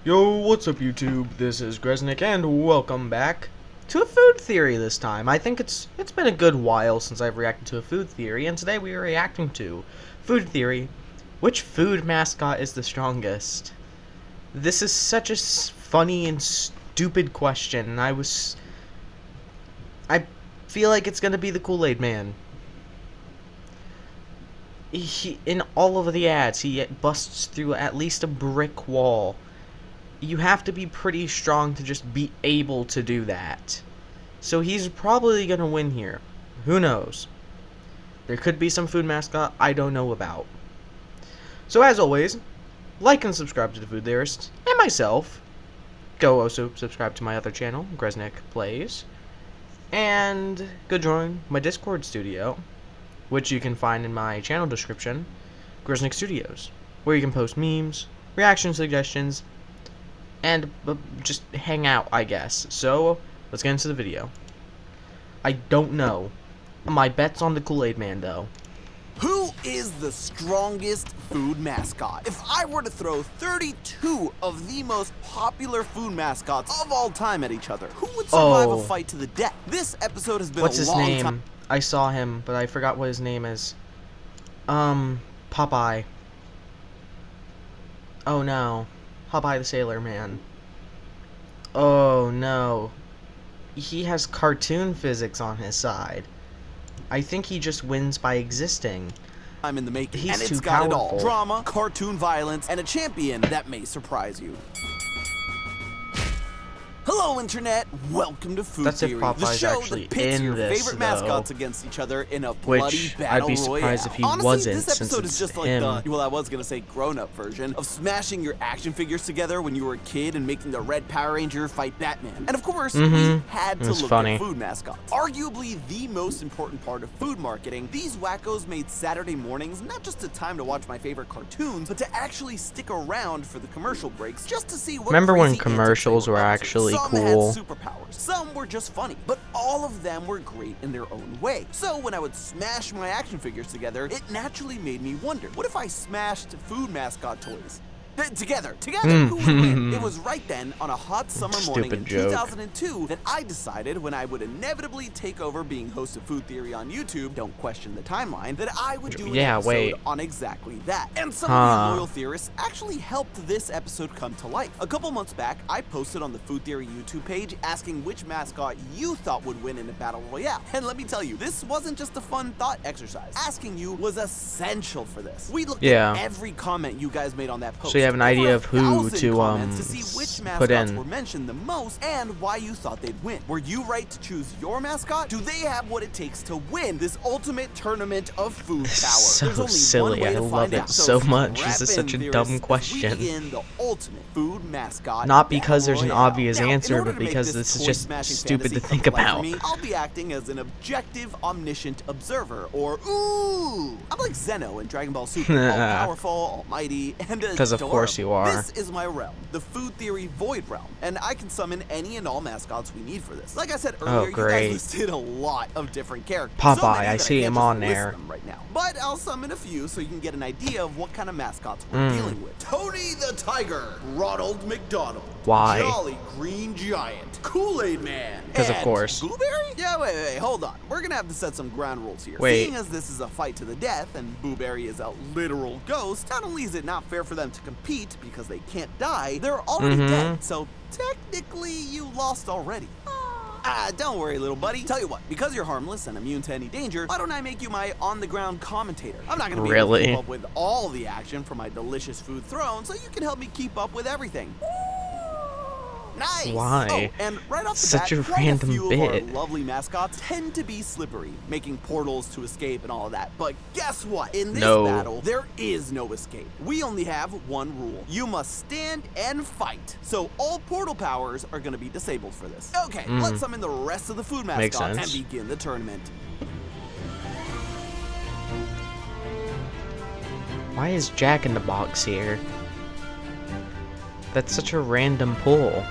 Yo, what's up YouTube? This is Gresnick and welcome back to a food theory this time. I think it's been a good while since I've reacted to a food theory, and today we are reacting to food theory. Which food mascot is the strongest? This is such a funny and stupid question, and I feel like it's gonna be the Kool-Aid Man. In all of the ads, he busts through at least a brick wall. You have to be pretty strong to just be able to do that. So he's probably gonna win here. Who knows? There could be some food mascot I don't know about. So as always, like and subscribe to the Food Theorist and myself. Go also subscribe to my other channel, Gresnick Plays. And go join my Discord studio, which you can find in my channel description, Gresnick Studios, where you can post memes, reaction suggestions, and just hang out, I guess. So, let's get into the video. I don't know. My bet's on the Kool-Aid Man, though. Who is the strongest food mascot? If I were to throw 32 of the most popular food mascots of all time at each other, who would survive a fight to the death? This episode has been What's a his long name? time. I saw him, but I forgot what his name is. Popeye. Oh no. Popeye the Sailor Man. Oh no. He has cartoon physics on his side. I think he just wins by existing. I'm in the making, He's and it's too got it all. powerful. Drama, cartoon violence, and a champion that may surprise you. Hello, Internet. Welcome to Food That's if Theory, the Popeye's show actually that pits in your this, favorite though. mascots against each other in a bloody Which, battle I'd be surprised royale. if he Honestly, wasn't, this since episode it's is just like him. well, I was gonna say grown-up version of smashing your action figures together when you were a kid and making the Red Power Ranger fight Batman. And of course, we had to It's look funny. at food mascots. Arguably the most important part of food marketing, these wackos made Saturday mornings not just a time to watch my favorite cartoons, but to actually stick around for the commercial breaks just to see what Remember when crazy antics commercials they were up to. actually Some cool? had superpowers, some were just funny, but all of them were great in their own way. So when I would smash my action figures together, it naturally made me wonder, what if I smashed food mascot toys? Together, who would win? It was right then, on a hot summer morning in Stupid joke. 2002, that I decided when I would inevitably take over being host of Food Theory on YouTube, don't question the timeline, that I would do an episode on exactly that. And some of you loyal theorists actually helped this episode come to life. A couple months back, I posted on the Food Theory YouTube page asking which mascot you thought would win in a battle royale. And let me tell you, this wasn't just a fun thought exercise. Asking you was essential for this. We looked at every comment you guys made on that post. So you have an idea of who to see which put mascots in. were mentioned the most and why you thought they'd win. Were you right to choose your mascot? Do they have what it takes to win this ultimate tournament of food power? So There's only silly. one way I to love find it out. so So much. strap This is in, such a theorists, dumb as we question. begin the ultimate food mascot Not because there's an battle royale. obvious Now, in answer, order but to make because this is just toy-smashing stupid to fantasy think come to life about. for me, I'll be acting as an objective, omniscient observer, or ooh. I'm like Zeno in Dragon Ball Super, all-powerful, almighty, and Because of course you are. This is my realm, the Food Theory Void Realm, and I can summon any and all mascots we need for this. Like I said earlier, you great. guys listed a lot of different characters. Popeye, So many I that see can't him just on list there. them right now. But I'll summon a few so you can get an idea of what kind of mascots we're dealing with. Tony the Tiger, Ronald McDonald, Why? Jolly Green Giant, Kool-Aid Man, Because of and course. Blueberry? Yeah, wait, hold on. We're gonna have to set some ground rules here. Wait. Seeing as this is a fight to the death and Blueberry is a literal ghost, not only is it not fair for them to compete because they can't die, they're already dead. So technically you lost already. Don't worry, little buddy. Tell you what, because you're harmless and immune to any danger, why don't I make you my on-the-ground commentator? I'm not gonna be able to keep up with all the action from my delicious food throne, so you can help me keep up with everything. Nice. Why? Oh, and right off the Such bat, a quite random few bit. of our lovely mascots tend to be slippery, making portals to escape and all of that. But guess what? In this battle, there is no escape. We only have one rule. You must stand and fight. So all portal powers are going to be disabled for this. Okay, let's summon the rest of the food mascots and begin the tournament. Why is Jack in the Box here? That's such a random pull.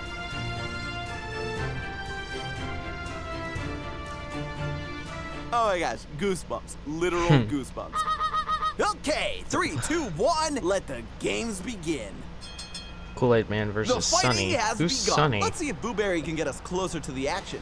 Oh my gosh, goosebumps. Literal goosebumps. Okay, 3, 2, 1, let the games begin. Kool-Aid Man versus Sunny. Who's Sunny? Let's see if Booberry can get us closer to the action.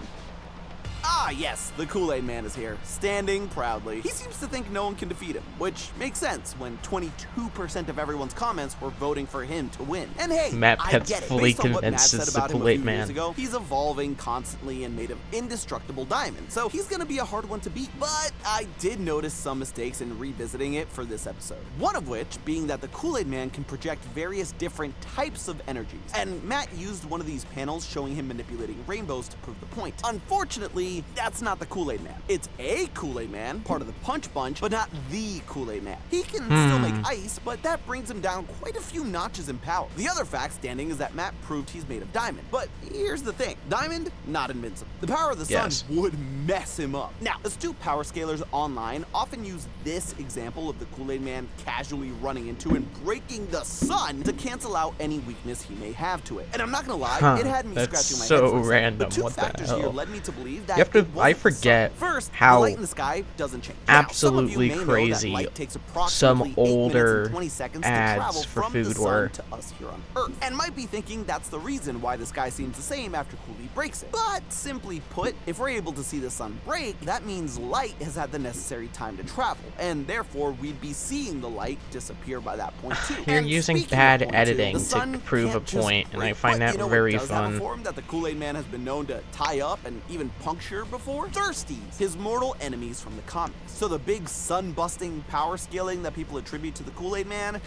Ah, yes, the Kool-Aid Man is here, standing proudly. He seems to think no one can defeat him, which makes sense when 22% of everyone's comments were voting for him to win. And hey, Matt I gets get it. fully Based on what Matt convinced said it's the about him a Kool-Aid few years Man. ago, he's evolving constantly and made of indestructible diamond, so he's gonna be a hard one to beat. But I did notice some mistakes in revisiting it for this episode. One of which being that the Kool-Aid Man can project various different types of energies. And Matt used one of these panels showing him manipulating rainbows to prove the point. Unfortunately, that's not the Kool-Aid Man. It's a Kool-Aid Man, part of the Punch Bunch, but not the Kool-Aid Man. He can still make ice, but that brings him down quite a few notches in power. The other fact standing is that Matt proved he's made of diamond. But here's the thing. Diamond, not invincible. The power of the sun would mess him up. Now, astute power scalers online often use this example of the Kool-Aid Man casually running into and breaking the sun to cancel out any weakness he may have to it. And I'm not gonna lie, it had me scratching my head. That's so random. The two what factors the hell? here led me to believe that You have to. I forget First, how the light in the sky doesn't change. absolutely crazy some older ads for food were. To us here on Earth, and might be thinking that's the reason why the sky seems the same after Cooley breaks it. But simply put, if we're able to see the sun break, that means light has had the necessary time to travel, and therefore we'd be seeing the light disappear by that point too. You're and using bad editing to prove a point, and I find that very fun. Have a form that the Kool-Aid Man has been known to tie up and even puncture before? Thirsties, his mortal enemies from the comics. So the big sun-busting power scaling that people attribute to the Kool-Aid Man,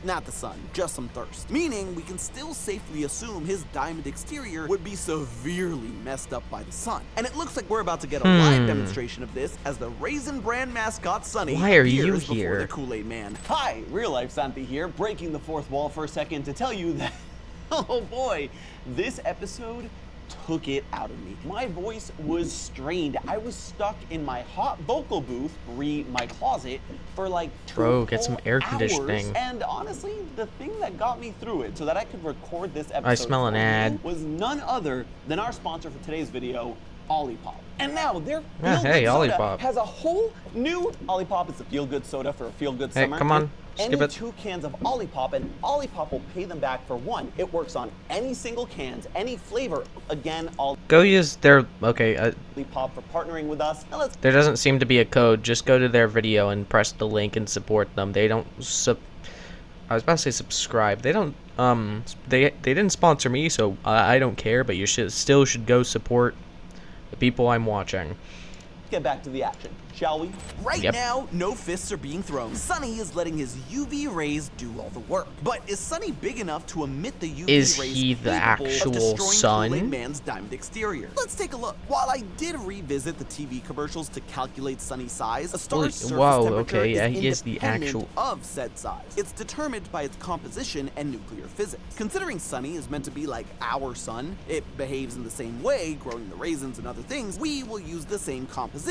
not the sun, just some thirst. Meaning we can still safely assume his diamond exterior would be severely messed up by the sun. And it looks like we're about to get a live demonstration of this as the Raisin Brand mascot Sunny appears before the Kool-Aid Man. Hi, Real Life Santi here, breaking the fourth wall for a second to tell you that, oh boy, this episode took it out of me. My voice was strained. I was stuck in my hot vocal booth, my closet, for like 2 get some air conditioning. hours. And honestly, the thing that got me through it so that I could record this episode I smell an ad. was none other than our sponsor for today's video, Olipop. And now their hey, soda Olipop has a whole new Olipop. It's a feel-good soda for a feel-good summer. Hey, come on. Skip Any it. 2 cans of Olipop, and Olipop will pay them back for 1. It works on any single cans, any flavor. Again, Go use their Olipop for partnering with us. Now let's. There doesn't seem to be a code. Just go to their video and press the link and support them. They don't I was about to say subscribe. They don't they didn't sponsor me, so I don't care, but you still should go support the people I'm watching. Get back to the action, shall we? Right now, no fists are being thrown. Sunny is letting his UV rays do all the work. But is Sunny big enough to emit the UV Is rays he the capable actual of destroying sun? Kool-Aid Man's diamond exterior? Let's take a look. While I did revisit the TV commercials to calculate Sunny's size, a star's surface temperature is the independent actual of said size. It's determined by its composition and nuclear physics. Considering Sunny is meant to be like our sun, it behaves in the same way, growing the raisins and other things, we will use the same composition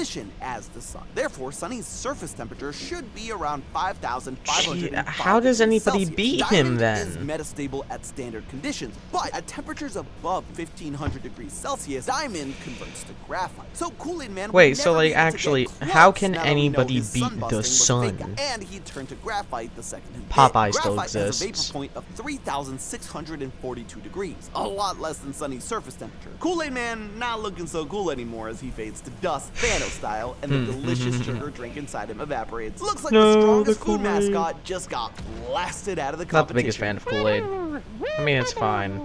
as the sun. Therefore, Sunny's surface temperature should be around 5,500. How does anybody beat him then? Diamond is metastable at standard conditions, but at temperatures above 1,500 degrees Celsius, diamond converts to graphite. So Kool-Aid Man. Wait, so like actually, how can anybody beat the sun? And he turned to graphite the second he did. Popeye still Graphite has a exists. vapor point of 3,642 degrees, a lot less than Sunny's surface temperature. Kool-Aid Man not looking so cool anymore as he fades to dust, Thanos style, and the delicious sugar drink inside him evaporates. Looks like the strongest food mascot just got blasted out of the competition. Not the biggest fan of Kool-Aid. I mean, it's fine.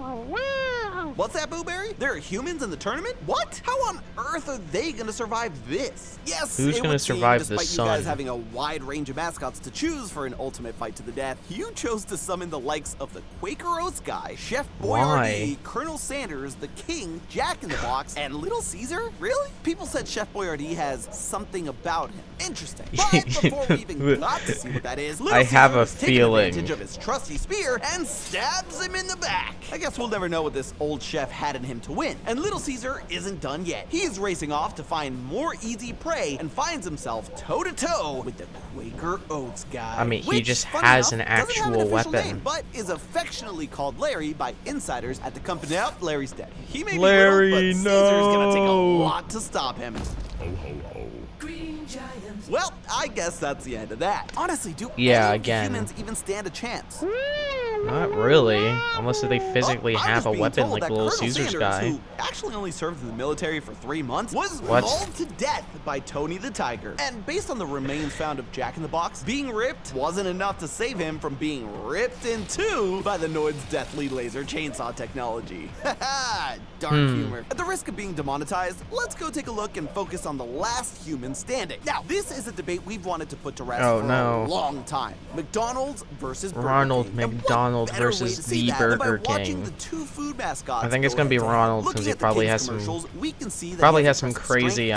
What's that, Booberry? There are humans in the tournament? What? How on earth are they gonna survive this? Yes, Who's gonna survive the despite you guys sun? having a wide range of mascots to choose for an ultimate fight to the death, you chose to summon the likes of the Quaker Oats guy, Chef Boyardee, Colonel Sanders, the King, Jack in the Box, and Little Caesar? Really? People said Chef Boyardee has something about him. Interesting. But before we even got to see what that is, Little I have Caesar a has taken feeling. advantage of his trusty spear and stabs him in the back. I guess we'll never know what this old chef had in him to win. And Little Caesar isn't done yet. He's racing off to find more easy prey and finds himself toe-to-toe with the Quaker Oats guy. I mean, he which, just funny has enough, an doesn't have actual official weapon. name, but is affectionately called Larry by insiders at the company. Now, Larry's dead. He may Larry, be little, but Caesar's gonna take a lot to stop him. Well, I guess that's the end of that. Honestly, do any of the again. humans even stand a chance? Not really, unless they physically have a weapon like Little Caesar's guy. Who actually only served in the military for 3 months, was mauled to death by Tony the Tiger. And based on the remains found of Jack in the Box, being ripped wasn't enough to save him from being ripped in two by the Noid's deathly laser chainsaw technology. Haha, dark humor. At the risk of being demonetized, let's go take a look and focus on the last human standing. Now, this is a debate we've wanted to put to rest for a long time. McDonald's versus Burger Ronald King. McDonald versus the Burger King. The two food mascots, I think it's gonna be Ronald because he probably has some crazy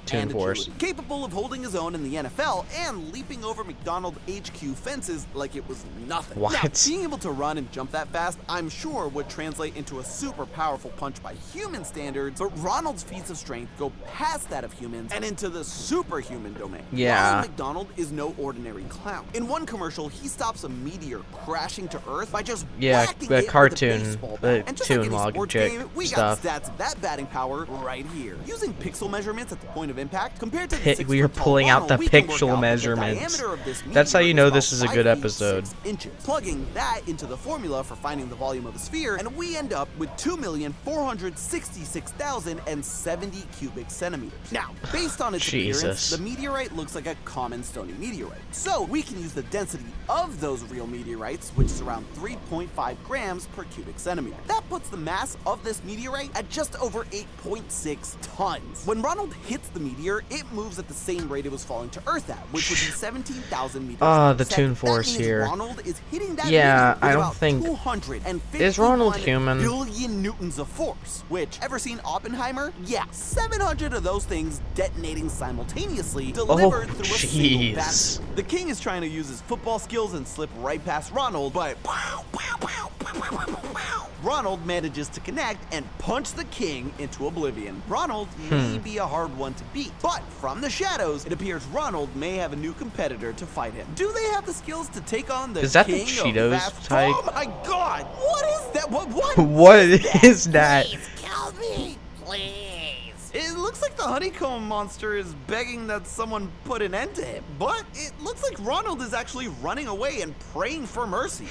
Toon Force. Capable of holding his own in the NFL and leaping over McDonald HQ fences like it was nothing. What? Now, being able to run and jump that fast, I'm sure would translate into a super powerful punch by human standards, but Ronald's feats of strength go past that of humans and into the superhuman domain. Yeah. Ronald McDonald is no ordinary clown. In one commercial, he stops a meteor crashing to Earth by just whacking the it cartoon, with a baseball the bat. And just Toon like any Logic sports game, we got stuff. stats of that batting power right here. Using pixel measurements at the point of impact compared to the We are pulling out the pixel measurements. That's how you know this is a good episode. Plugging that into the formula for finding the volume of a sphere, and we end up with 2,466,070 cubic centimeters. Now, based on its appearance, the meteorite looks like a common stony meteorite. So we can use the density of those real meteorites, which is around 3.5 grams per cubic centimeter. That puts the mass of this meteorite at just over 8.6 tons. When Ronald hits the meteor, it moves at the same rate it was falling to Earth at, which would be 17,000 meters per the second. Toon Force here. Ronald is hitting that I don't think. Is Ronald human? Billion newtons of force, which, ever seen Oppenheimer? Yeah, 700 of those things detonating simultaneously, delivered through a single battery. The king is trying to use his football skills and slip right past Ronald, but Ronald manages to connect and punch the king into oblivion. Ronald may be a hard one to beat, but from the shadows, it appears Ronald may have a new competitor to fight him. Do they have the skills to take on the king the Cheetos type? Oh my god! What is that? What what is that? Please kill me, please. It looks like the honeycomb monster is begging that someone put an end to him, but it looks like Ronald is actually running away and praying for mercy.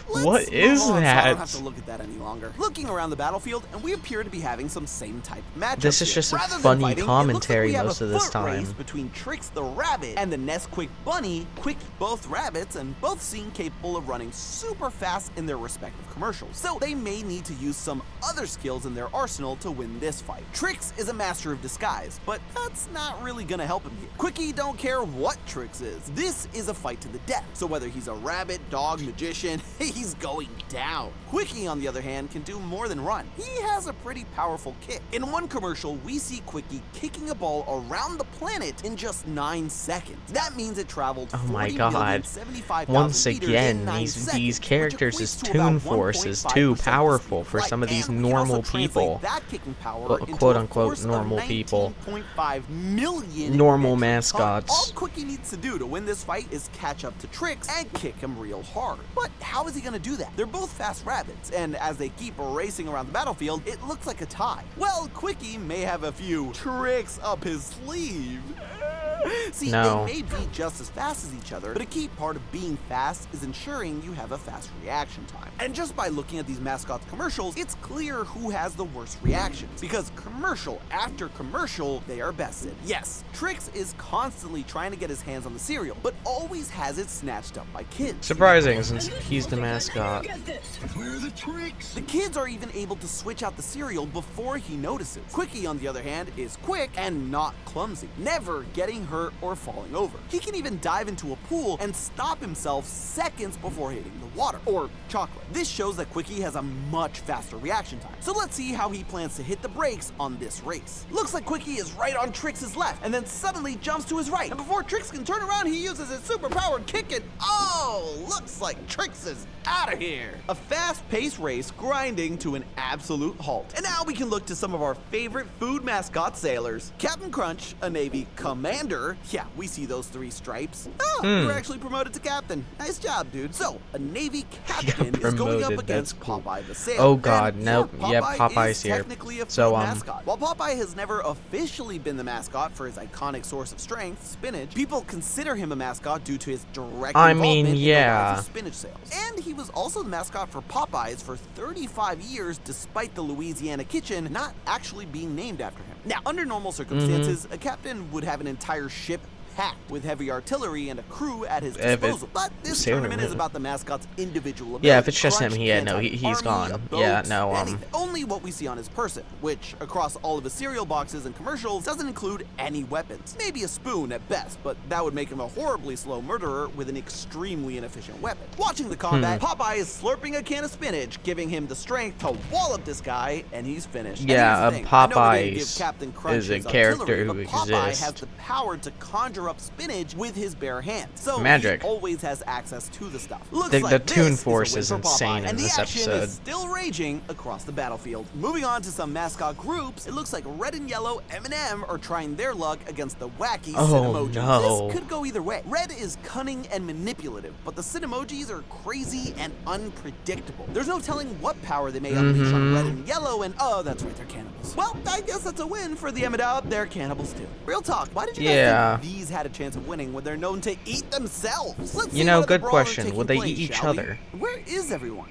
What is that? So I don't have to look at that any longer. Looking around the battlefield, and we appear to be having some same type matchups. This is just a Rather funny fighting, commentary like most of this time. Race between Trix the rabbit and the Nesquik bunny, both rabbits, and both seem capable of running super fast in their respective commercials. So they may need to use some other skills in their arsenal to win this fight. Trix is a master of disguise, but that's not really gonna help him here. Quickie don't care what Trix is. This is a fight to the death. So whether he's a rabbit, dog, magician, he's going down. Quickie, on the other hand, can do more than run. He has a pretty powerful kick. In one commercial, we see Quickie kicking a ball around the planet in just 9 seconds. That means it traveled 40,075,000 Once meters again, in 9 seconds, these characters' which equates to Toon about Force is 1.5% too of powerful speed for of some of light. these And we can also normal translate people. that kicking power into Quote a unquote force normal of people. 19.5 million Normal metric tons. mascots. All Quickie needs to do to win this fight is catch up to Trix and kick him real hard. But how is he going to do that? They're both fast rabbits, and as they keep racing around the battlefield, it looks like a tie. Well, Quickie may have a few tricks up his sleeve. See, they may be just as fast as each other, but a key part of being fast is ensuring you have a fast reaction time. And just by looking at these mascots commercials, it's clear who has the worst reactions, because commercial after commercial, they are bested. Yes, Trix is constantly trying to get his hands on the cereal, but always has it snatched up by kids. Surprising, since he's the mascot. Where are the tricks? The kids are even able to switch out the cereal before he notices. Quickie, on the other hand, is quick and not clumsy, never getting hurt or falling over. He can even dive into a pool and stop himself seconds before hitting the water, or chocolate. This shows that Quickie has a much faster reaction time. So let's see how he plans to hit the brakes on this race. Looks like Quickie is right on Trix's left, and then suddenly jumps to his right. And before Trix can turn around, he uses his super-powered kick and looks like Trix is out of here. A fast-paced race grinding to an absolute halt. And now we can look to some of our favorite food mascot sailors. Captain Crunch, a Navy commander, later, yeah, we see those 3 stripes. Oh, you were actually promoted to captain. Nice job, dude. So, a Navy captain is going up against Popeye the Sailor. Oh god, nope. Yeah, Popeye's here. Technically a food mascot. While Popeye has never officially been the mascot for his iconic source of strength, spinach, people consider him a mascot due to his direct involvement in the rise of spinach sales. And he was also the mascot for Popeyes for 35 years, despite the Louisiana kitchen not actually being named after him. Now, under normal circumstances, a captain would have an entire ship packed with heavy artillery and a crew at his disposal. But this tournament is about the mascot's individual ability. Yeah, if it's just him, he's gone. Yeah, no, only what we see on his person, which across all of his cereal boxes and commercials doesn't include any weapons. Maybe a spoon at best, but that would make him a horribly slow murderer with an extremely inefficient weapon. Watching the combat, Popeye is slurping a can of spinach, giving him the strength to wallop this guy, and he's finished. Yeah, Popeye is a character who exists. Popeye has the power to conjure up spinach with his bare hands, so magic. He always has access to the stuff. Looks the like Toon Force is insane in this episode. And the action is still raging across the battlefield. Moving on to some mascot groups, it looks like Red and Yellow M&M are trying their luck against the wacky Cinemojis. No. This could go either way. Red is cunning and manipulative, but the Cinemojis are crazy and unpredictable. There's no telling what power they may unleash on Red and Yellow, and oh, that's right, they're cannibals. Well, I guess that's a win for the M&M. They're cannibals too. Real talk, why did you guys think these had a chance of winning when they're known to eat themselves? Let's see good question. Would they eat each other? Where is everyone?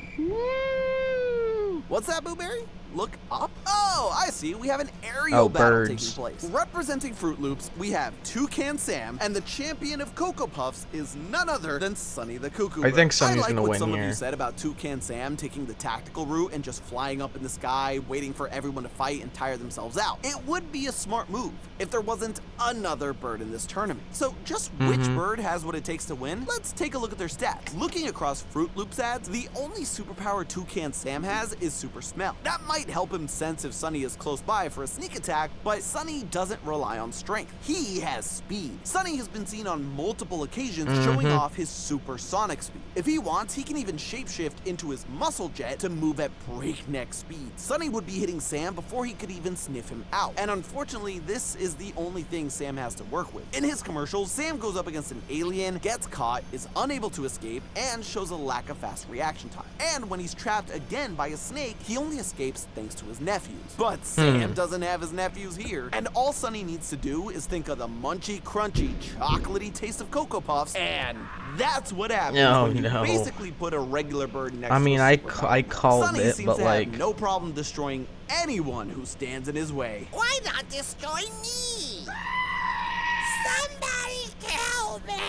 What's that, Blueberry? Look up? Oh, I see. We have an aerial battle taking place. Representing Fruit Loops, we have Toucan Sam, and the champion of Cocoa Puffs is none other than Sonny the Cuckoo Bird. I think Sonny's gonna win here. I like what some of you said about Toucan Sam taking the tactical route and just flying up in the sky, waiting for everyone to fight and tire themselves out. It would be a smart move if there wasn't another bird in this tournament. So just which bird has what it takes to win? Let's take a look at their stats. Looking across Fruit Loops ads, the only superpower Toucan Sam has is Super Smell. That might help him sense if Sonny is close by for a sneak attack, but Sonny doesn't rely on strength. He has speed. Sonny has been seen on multiple occasions showing off his supersonic speed. If he wants, he can even shapeshift into his muscle jet to move at breakneck speed. Sonny would be hitting Sam before he could even sniff him out. And unfortunately, this is the only thing Sam has to work with. In his commercials, Sam goes up against an alien, gets caught, is unable to escape, and shows a lack of fast reaction time. And when he's trapped again by a snake, he only escapes thanks to his nephews. But Sam doesn't have his nephews here. And all Sonny needs to do is think of the munchy, crunchy, chocolatey taste of Cocoa Puffs, and that's what happens when you basically put a regular bird next to a superpower. I called Sonny it, seems but to like... have no problem destroying anyone who stands in his way. Why not destroy me? Somebody kill me!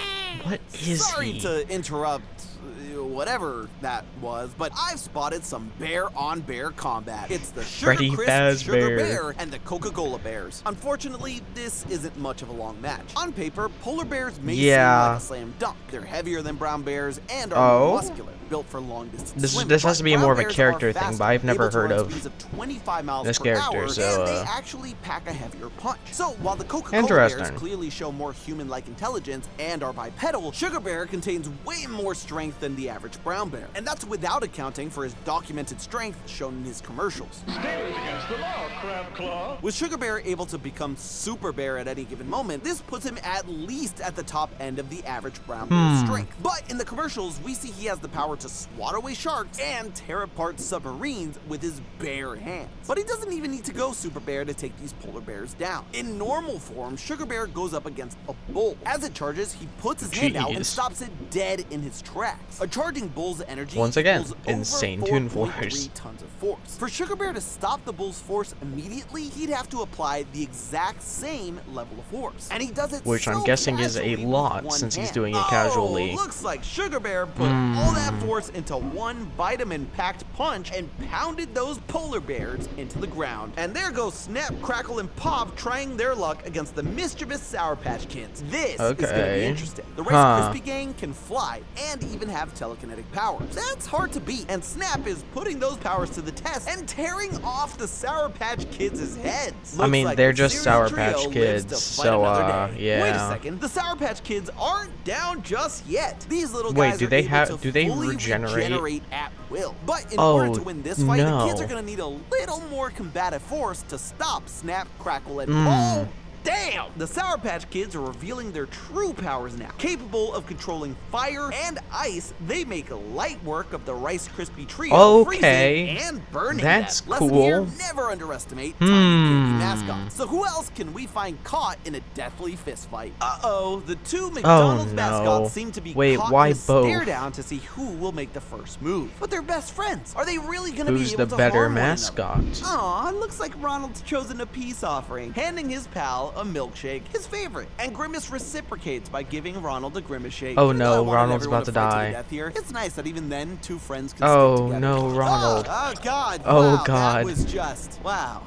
What is Sorry to interrupt whatever that was, but I've spotted some bear-on-bear combat. It's the Sugar Crisp Sugar Bear and the Coca-Cola Bears. Unfortunately, this isn't much of a long match. On paper, polar bears may seem like a slam dunk. They're heavier than brown bears and are more muscular, built for long-distance swimming. This has to be more of a character thing, but I've never heard of 25 miles this per character, hour, so and they actually pack a heavier punch. So while the Coca-Cola Bears clearly show more human-like intelligence and are bipedal, Sugar Bear contains way more strength than the average brown bear, and that's without accounting for his documented strength shown in his commercials. Stand against the law, Crab Claw. With Sugar Bear able to become Super Bear at any given moment, this puts him at least at the top end of the average brown bear's strength. But in the commercials, we see he has the power to swat away sharks and tear apart submarines with his bare hands. But he doesn't even need to go Super Bear to take these polar bears down. In normal form, Sugar Bear goes up against a bull. As it charges, he puts his hand out and stops it dead in his tracks. A charging bull's energy once again, insane Toon Force. Tons of force. For Sugar Bear to stop the bull's force immediately, he'd have to apply the exact same level of force. And he does it which I'm guessing is a lot since he's doing it casually. Looks like Sugar Bear put all that force into one vitamin-packed punch and pounded those polar bears into the ground. And there goes Snap, Crackle, and Pop trying their luck against the mischievous Sour Patch Kids. This is gonna be interesting. The Rice Krispie Gang can fly and even have telekinetic powers. That's hard to beat, and Snap is putting those powers to the test and tearing off the Sour Patch Kids' heads. I mean, they're just Sour Patch Kids, so yeah. Wait a second, the Sour Patch Kids aren't down just yet. These little guys do they regenerate at will. But in order to win this fight, the kids are gonna need a little more combative force to stop Snap, Crackle, and Damn! The Sour Patch Kids are revealing their true powers now. Capable of controlling fire and ice, they make light work of the Rice Krispie trio, freezing and burning. That's them. Lesson cool. Here, never underestimate tiny candy mascots. So who else can we find caught in a deathly fist fight? Uh-oh, the two McDonald's mascots seem to be caught in a stare down to see who will make the first move. But they're best friends. Are they really going to be able to harm one another? Who's the better mascot? Aw, looks like Ronald's chosen a peace offering, handing his pal a milkshake, his favorite. And Grimace reciprocates by giving Ronald a Grimace shake. Oh no, Ronald's about to die. It's nice that even then, two friends can stick together. No, Ronald. Oh God. Oh wow, God. That was just, wow.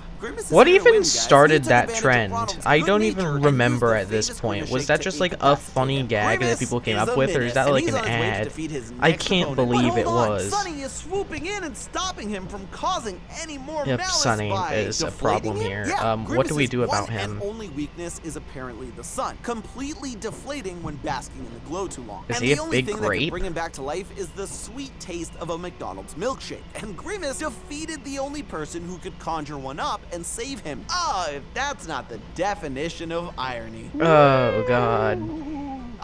What even started that trend? I don't even remember at this point. Was that just like a funny gag that people came up with, or is that like an ad? I can't believe it was. Sunny is swooping in and stopping him from causing any more malice. Sunny is a problem here. What do we do about him? And only weakness is apparently the sun, completely deflating when basking in the glow too long. Is and he the a only big thing that grape? can bring him back to life is the sweet taste of a McDonald's milkshake. And Grimace defeated the only person who could conjure one up and save him. Oh, if that's not the definition of irony. Oh God.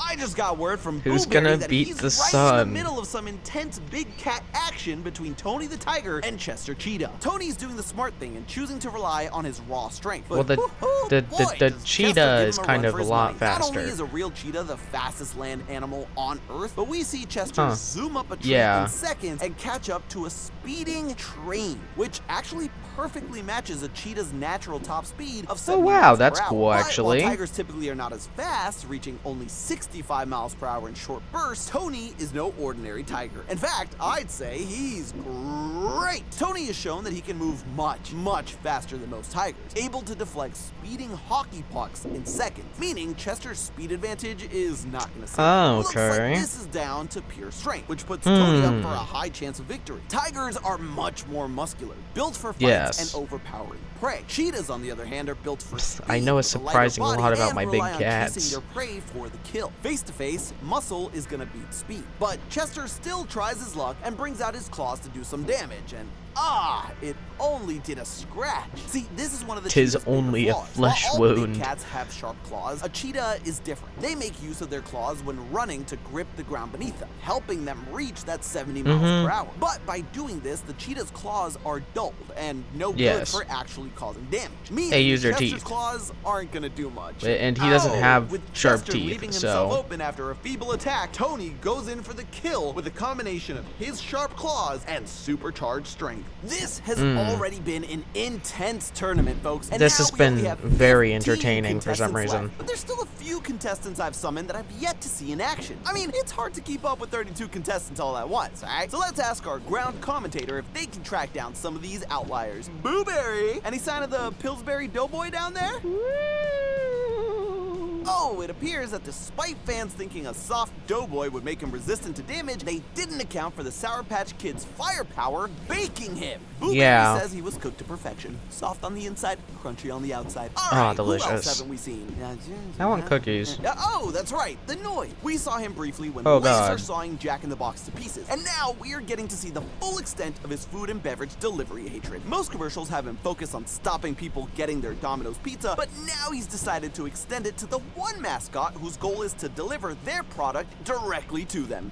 I just got word from Who's Blueberry gonna that beat he's the right sun? in the middle of some intense big cat action between Tony the Tiger and Chester Cheetah. Tony's doing the smart thing and choosing to rely on his raw strength. But, well, the cheetah is kind of a lot faster. Not only is a real cheetah the fastest land animal on Earth, but we see Chester zoom up a tree in seconds and catch up to a speeding train, which actually perfectly matches a cheetah's natural top speed of 70 miles per that's hour. cool, actually. But while tigers typically are not as fast, reaching only 65 miles per hour in short bursts, Tony is no ordinary tiger. In fact, I'd say he's great. Tony has shown that he can move much, much faster than most tigers, able to deflect speeding hockey pucks in seconds, meaning Chester's speed advantage is not going to save him. Looks like this is down to pure strength, which puts Tony up for a high chance of victory. Tigers are much more muscular, built for fights and overpowering prey. Cheetahs, on the other hand, are built for speed. I know a surprising lot about my big cats. Chasing their prey for the kill. Face to face, muscle is gonna beat speed. But Chester still tries his luck and brings out his claws to do some damage, and it only did a scratch. See, this is one of the Tis only a flesh wound. All big cats have sharp claws. A cheetah is different. They make use of their claws when running to grip the ground beneath them, helping them reach that 70 miles per hour. But by doing this, the cheetah's claws are dulled and no good for actually causing damage. Meaning they use their Chester's teeth. claws aren't gonna do much. And he doesn't have with sharp Chester teeth, leaving so himself open after a feeble attack, Tony goes in for the kill with a combination of his sharp claws and supercharged strength. This has already been an intense tournament, folks. And this now has been very 15 entertaining for some reason. left. But there's still a few contestants I've summoned that I've yet to see in action. I mean, it's hard to keep up with 32 contestants all at once, alright? So let's ask our ground commentator if they can track down some of these outliers. Blueberry! Any sign of the Pillsbury Doughboy down there? Oh, it appears that despite fans thinking a soft doughboy would make him resistant to damage, they didn't account for the Sour Patch Kids' firepower baking him. Blueberry says he was cooked to perfection. Soft on the inside, crunchy on the outside. Alright, delicious. who else haven't we seen? I want cookies. Oh, that's right, the Noid. We saw him briefly when God. laser sawing Jack in the Box to pieces. And now we are getting to see the full extent of his food and beverage delivery hatred. Most commercials have him focus on stopping people getting their Domino's pizza, but now he's decided to extend it to the one mascot whose goal is to deliver their product directly to them.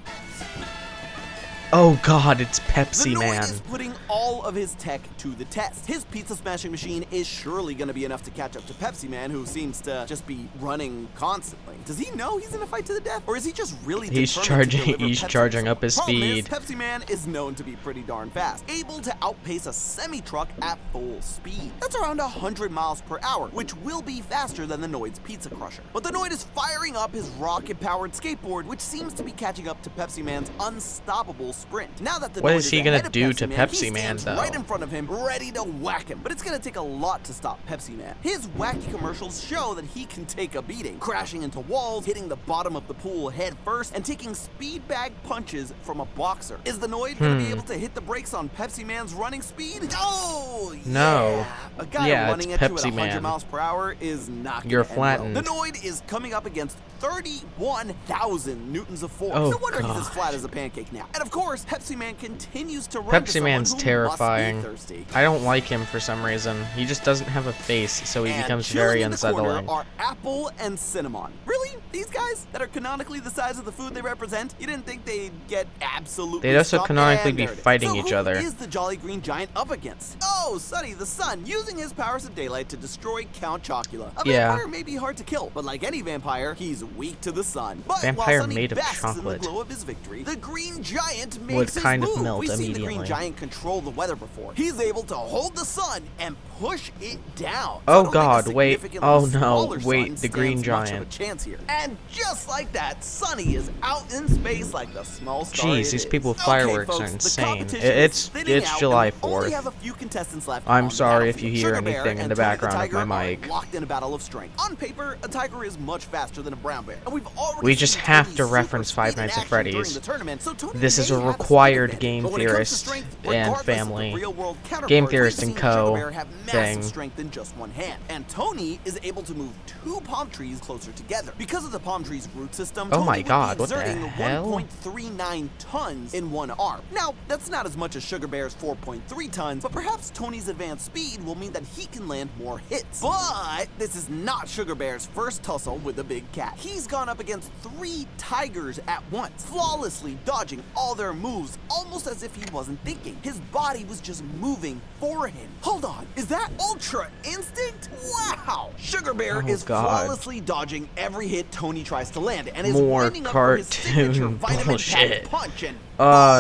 Oh God, it's Pepsi The Man. Noid is putting all of his tech to the test. His pizza smashing machine is surely going to be enough to catch up to Pepsi Man, who seems to just be running constantly. Does he know he's in a fight to the death, or is he just really He's charging up his speed. Pepsi Man is known to be pretty darn fast, able to outpace a semi-truck at full speed. That's around 100 miles per hour, which will be faster than the Noid's pizza crusher. But the Noid is firing up his rocket-powered skateboard, which seems to be catching up to Pepsi Man's unstoppable sprint. Now that the What Noid is he ahead gonna of do to Pepsi Man, stands though? right in front of him, ready to whack him. But it's gonna take a lot to stop Pepsi Man. His wacky commercials show that he can take a beating, crashing into walls, hitting the bottom of the pool head first, and taking speed bag punches from a boxer. Is the Noid gonna be able to hit the brakes on Pepsi Man's running speed? Oh, No. A guy running it's at you Pepsi at 100 Man. miles per hour is not gonna You're end flattened. well. The Noid is coming up against 31,000 newtons of force. Oh, No wonder he's God. as flat as a pancake now. And of course, course, Pepsi Man continues to run to Pepsi someone Man's who terrifying. must be thirsty. I don't like him for some reason. He just doesn't have a face, so he becomes very unsettling. Are Apple and Cinnamon. Really? These guys that are canonically the size of the food they represent? You didn't think they'd get absolutely They'd also stomped? canonically And be there it is. fighting So each who other. is the Jolly Green Giant up against? Oh, Sunny the Sun, using his powers of daylight to destroy Count Chocula. A vampire may be hard to kill, but like any vampire, he's weak to the sun. But Vampire while Sunny made of basks in the chocolate. glow of his victory, the Green Giant makes Would his kind of move. melt We've seen the Green immediately. Giant control the weather before. He's able to hold the sun and push it down. Oh, So I don't think a God, wait. significantly Oh, no, smaller wait, sun the Green stands much of a Giant. chance here. And just like that, Sunny is out in space like the small star Jeez, it these is. people with Okay, fireworks folks, are the insane. competition is thinning It's out, July and we only 4th. have a few contestants left I'm on the sorry if you battlefield. hear Sugar Bear anything in and the Tony background of Tiger my are mic. locked in a battle of strength. On paper, a tiger is much faster than a brown bear, and we've already We just seen have Tony's to super reference Five speed in Nights at action during Freddy's. the tournament, so Tony This is may a have speed required advantage. Game But when it comes to Theorist strength, and regardless of the family. real-world Game counterpart, Theorist we've and seen Co. Sugar Bear have massive thing. strength in just one hand, and Tony is able to move 2 palm trees closer together. Because of the palm tree's root system, Oh my Tony God, would be what the exerting hell? 1.39 tons in one arm. Now, that's not as much as Sugar Bear's 4.3 tons, but perhaps Tony's advanced speed will mean that he can land more hits. But this is not Sugar Bear's first tussle with the big cat. He's gone up against 3 tigers at once, flawlessly dodging all their moves, almost as if he wasn't thinking. His body was just moving for him. Hold on, is that Ultra Instinct? Wow! Sugar Bear is flawlessly dodging every hit Tony tries to land, and is More winding up for his signature cartoon vitamin bullshit. packed punch and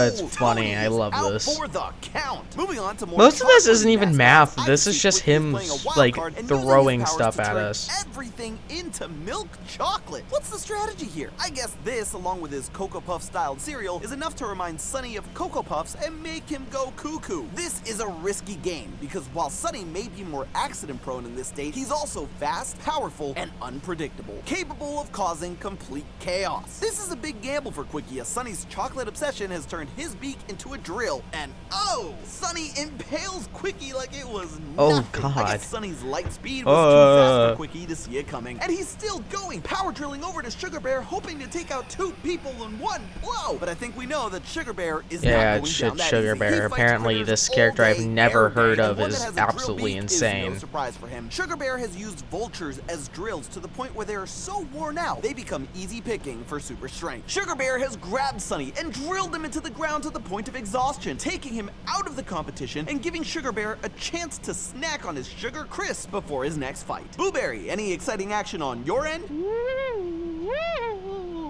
It's funny. Tony I is love out this. for the count. Moving on to more Most of this chocolate isn't even mascots. math. I This can is see just Quickie him, playing a wild like, card and using his throwing powers stuff to at turn us. everything into milk chocolate. What's the strategy here? I guess this, along with his Cocoa Puff styled cereal, is enough to remind Sunny of Cocoa Puffs and make him go cuckoo. This is a risky game because while Sunny may be more accident prone in this state, he's also fast, powerful, and unpredictable, capable of causing complete chaos. This is a big gamble for Quickie, as Sunny's chocolate obsession has turned his beak into a drill, and oh, Sunny impales Quickie like it was nothing. I God. guess Sunny's light speed was too fast for Quickie to see it coming, and he's still going, power drilling over to Sugar Bear, hoping to take out 2 people in one blow. But I think we know that Sugar Bear is not going It's down that Sugar easy. He Bear. fights Apparently, critters this all character I've day, never every heard day, of and one is that has a drill absolutely beak insane. Is no surprise for him. Sugar Bear has used vultures as drills to the point where they are so worn out they become easy picking for super strength. Sugar Bear has grabbed Sunny and drilled him into the ground to the point of exhaustion, taking him out of the competition and giving Sugar Bear a chance to snack on his sugar crisp before his next fight. Blueberry, any exciting action on your end?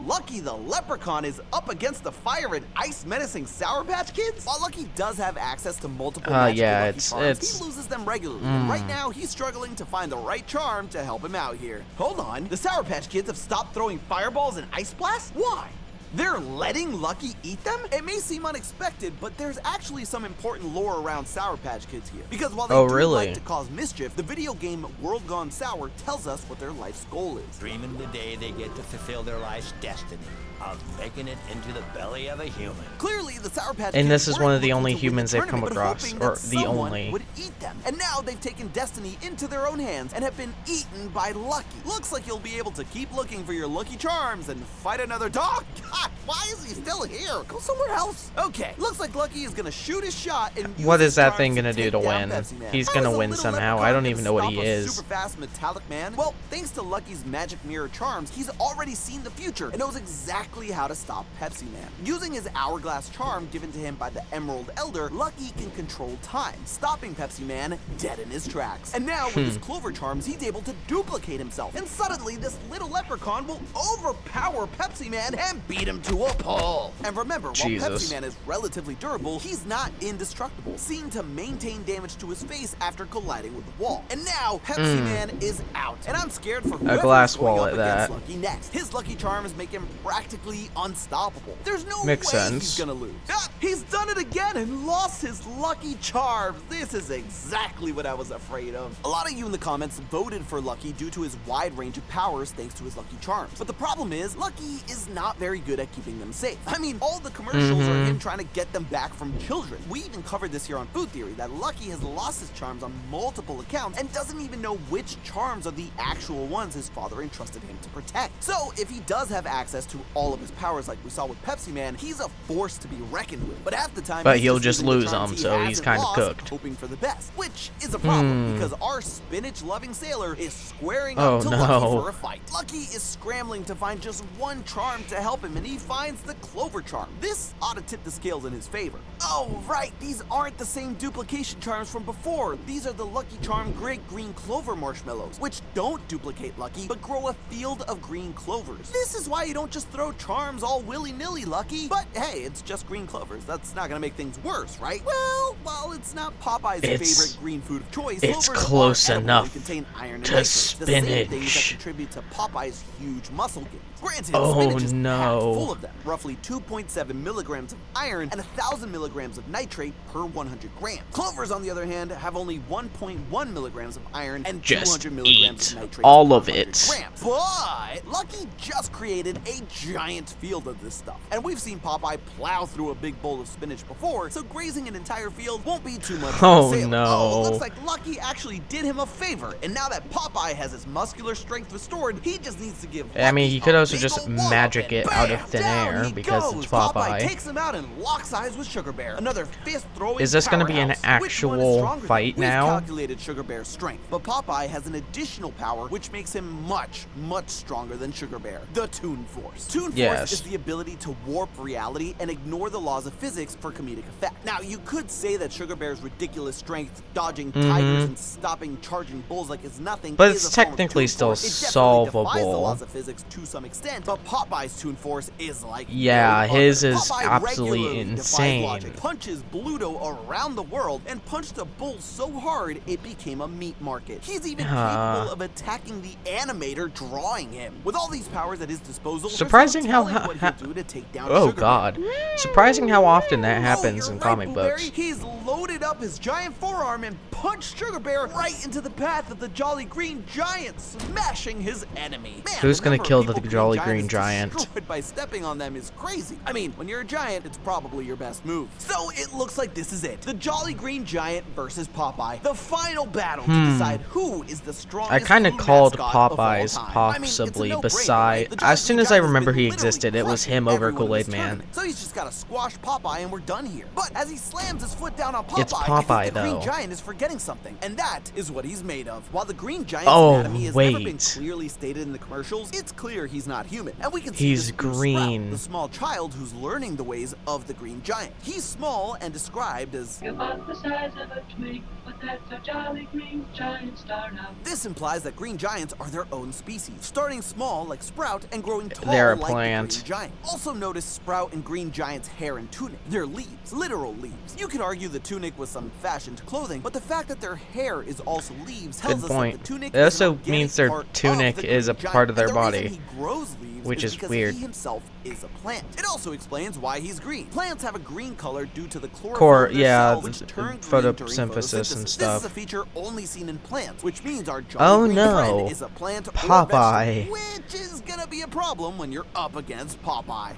Lucky the Leprechaun is up against the fire and ice menacing Sour Patch Kids? While Lucky does have access to multiple magical yeah, Lucky it's- charms, he loses them regularly. And right now, he's struggling to find the right charm to help him out here. Hold on, the Sour Patch Kids have stopped throwing fireballs and ice blasts? Why? They're letting Lucky eat them? It may seem unexpected, but there's actually some important lore around Sour Patch Kids here. Because while they do really? like to cause mischief, the video game World Gone Sour tells us what their life's goal is. Dreaming the day they get to fulfill their life's destiny of making it into the belly of a human. Clearly, the Sour Patch And Kids this is one of weren't the looking only to win humans the they've come tournament, across, hoping or that the someone only. would eat them. And now they've taken destiny into their own hands and have been eaten by Lucky. Looks like you'll be able to keep looking for your lucky charms and fight another dog. God, why is he still here? Go somewhere else. Okay, looks like Lucky is gonna shoot his shot and use What his is that charms thing gonna do take to down win? Pepsi Man. He's How gonna is a win little somehow. leprechaun I don't gonna even know what stop he a is. super fast metallic man? Well, thanks to Lucky's magic mirror charms, he's already seen the future and knows exactly how to stop Pepsi Man. Using his hourglass charm given to him by the Emerald Elder, Lucky can control time, stopping Pepsi Man dead in his tracks. And now with his clover charms, he's able to duplicate himself. And suddenly, this little leprechaun will overpower Pepsi Man and beat him to a pulp. And remember, while Jesus. Pepsi Man is relatively durable, he's not indestructible, seen to maintain damage to his face after colliding with the wall. And now, Pepsi Man is out. And I'm scared for whoever's glass going wall up at that. against Lucky next. His lucky charms make him practically unstoppable. There's no Makes way sense. he's gonna lose. Ah, he's done it again and lost his lucky charms. This is exactly what I was afraid of. A lot of you in the comments voted for Lucky due to his wide range of powers thanks to his lucky charms. But the problem is, Lucky is not very good good at keeping them safe. I mean, all the commercials are him trying to get them back from children. We even covered this here on Food Theory, that Lucky has lost his charms on multiple accounts and doesn't even know which charms are the actual ones his father entrusted him to protect. So if he does have access to all of his powers like we saw with Pepsi Man, he's a force to be reckoned with. But half the time, he'll just lose them, so he's kind of cooked. Hoping for the best, which is a problem because our spinach-loving sailor is squaring up to Lucky for a fight. Lucky is scrambling to find just one charm to help him, and he finds the Clover charm. This ought to tip the scales in his favor. Oh, right, these aren't the same duplication charms from before. These are the Lucky Charm Great Green Clover marshmallows, which don't duplicate Lucky, but grow a field of green clovers. This is why you don't just throw charms all willy-nilly, Lucky. But hey, it's just green clovers. That's not gonna make things worse, right? Well, while it's not Popeye's favorite green food of choice, it's clovers close are enough contain iron and to nitrates, spinach. the same things that contribute to Popeye's huge muscle gains. Granted, no. spinach is packed full of them, roughly 2.7 milligrams of iron and 1,000 milligrams of nitrate per 100 grams. Clovers, on the other hand, have only 1.1 milligrams of iron and 200 milligrams of nitrate all per of 100 it. grams. But Lucky just created a giant field of this stuff, and we've seen Popeye plow through a big bowl of spinach before, so grazing an entire field won't be too much for the sailor. Oh, looks like Lucky actually did him a favor, and now that Popeye has his muscular strength restored, he just needs to give Lucky I mean, he could also big just ol' wallop, magic and it out of bam, thin down air he because goes. it's Popeye. Takes him out and locks eyes with Sugar Bear, another fist-throwing Is this gonna be an powerhouse. Which one is actual stronger, fight though? now? We've calculated Sugar Bear's strength, but Popeye has an additional power which makes him much, much stronger than Sugar Bear, the Toon Force. Toon Force is the ability to warp reality and ignore the laws of physics for comedic effect. Now, you could say that Sugar Bear's ridiculous strength, dodging tigers and stopping charging bulls like it's nothing, but is it's a form of technically Toon still Force. It definitely defies the solvable. laws of physics to some extent, but Popeye's Toon Force is like Yeah, no his other. is Popeye absolutely regularly defies insane. logic, punches Bluto around the world, and punched a bull so hard it became a meat market. He's even capable of attacking the animator drawing him. With all these powers at his disposal, surprising how what he'll do to take down oh Sugar god, Bear. surprising how often that happens you're in right, comic Blueberry. books. He's loaded up his giant forearm and punched Sugar Bear right into the path of the Jolly Green Giant, smashing his enemy. Man, Who's gonna kill the Jolly Giant Green is Giant? destroyed by stepping on them is crazy. I mean, when you're a giant, it's probably your best move. So it looks like this is it. The Jolly Green Giant versus Popeye. The final battle to decide who is the strongest I kind of food called mascot of all Popeyes time. possibly I mean, beside. The Jolly As soon Green as I Giant has remember been he literally existed, it was crushing him over everyone in Kool-Aid this Man. tournament. So he's just got to squash Popeye and we're done here. But as he slams his foot down on Popeye, It's I Popeye, think the though. Green Giant is forgetting something, and that is what he's made of. While the Green Giant's Oh, anatomy has never been wait. clearly stated in the commercials, it's clear he's not human. And we can see He's this through green. Sprout, the small child who's learning the ways of the Green Giant. He's small and described as about the size of a twig, but that's a Jolly Green Giant start out. This implies that green giants are their own species, starting small like Sprout and growing tall They're a like plant. the Green Giant. Also notice Sprout and Green Giant's hair and tunic. They're leaves, literal leaves. You could argue the tunic was some fashioned clothing, but the fact that their hair is also leaves tells Good us point. that the tunic It is an also organic means their part of tunic the is a Green part of Giant. their And the reason body, he grows leaves which is because weird. he himself is a plant. It also explains why he's green. Plants have a green color due to the chlorophyll in their cells, which turn green during photosynthesis and This stuff. is a feature only seen in plants, which means our Oh, Jolly Green no. friend is a plant or Popeye. vegetable, which is gonna be a problem when you're up against Popeye.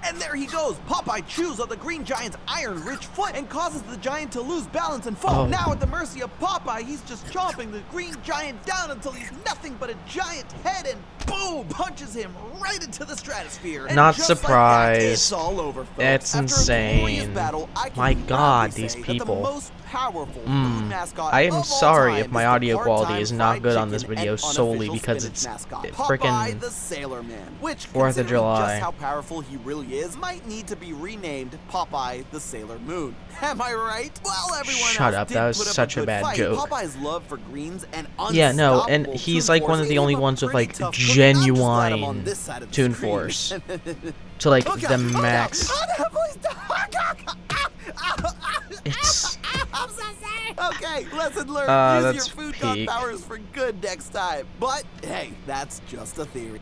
And there he goes. Popeye chews on the Green Giant's iron-rich foot and causes the giant to lose balance and fall. Oh. Now at the mercy of Popeye, he's just chomping the Green Giant down until he's nothing but a giant head and boom, punches him right into the stratosphere. And Not just surprised. Like that, it's all over, folks. It's After a glorious insane. battle, I can My proudly God, say these that people. The most powerful food mascot I of am all sorry time if my is the audio quality part-time is not fried good on this chicken video and solely unofficial because spinach it's mascot, frickin' Popeye the Sailor Man, which, 4th of considering July. just how powerful he really is, might need to be renamed Popeye the Sailor Moon. Am I right? Well, everyone Shut else up, did that was put up such a good bad fight. joke. Popeye's love for greens and Yeah, no, and unstoppable he's Toon like one Force of the made only him a ones with pretty like tough cookie. I'm just glad I'm on genuine this side of the Toon screen. Force to like Look the out. max. Oh, no, please don't. It's I'm so sorry. Okay, lesson learned. that's Use your food god peak. powers for good next time. But hey, that's just a theory.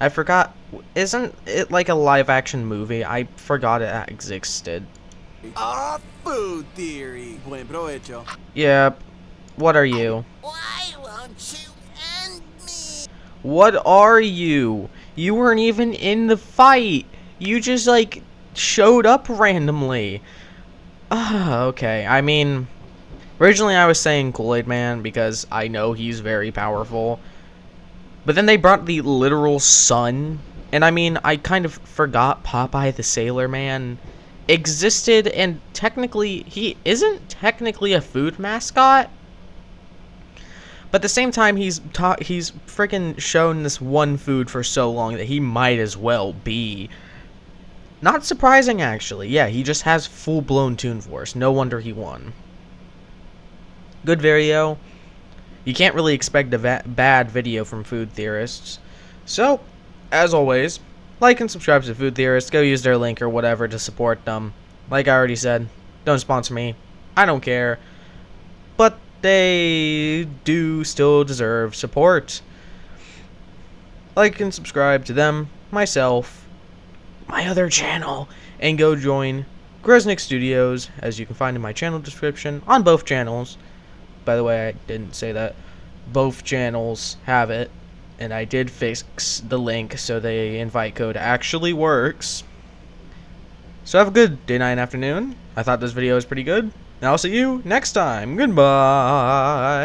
I forgot. Isn't it like a live action movie? I forgot it existed. Food theory. Buen provecho. Yep. What are you? Why won't you end me? What are you? You weren't even in the fight. You just, like, showed up randomly. Okay. I mean, originally I was saying Kool-Aid Man because I know he's very powerful. But then they brought the literal sun. And I mean, I kind of forgot Popeye the Sailor Man existed, and technically, he isn't technically a food mascot. But at the same time, he's freaking shown this one food for so long that he might as well be. Not surprising, actually. Yeah, he just has full-blown Toon Force. No wonder he won. Good video. You can't really expect a bad video from food theorists. So, as always, like and subscribe to Food Theorists. Go use their link or whatever to support them. Like I already said, don't sponsor me. I don't care. But they do still deserve support. Like and subscribe to them, myself, my other channel, and go join Gresnick Studios, as you can find in my channel description on both channels. By the way, I didn't say that. Both channels have it, and I did fix the link so the invite code actually works. So have a good day, night, and afternoon. I thought this video was pretty good, and I'll see you next time. Goodbye.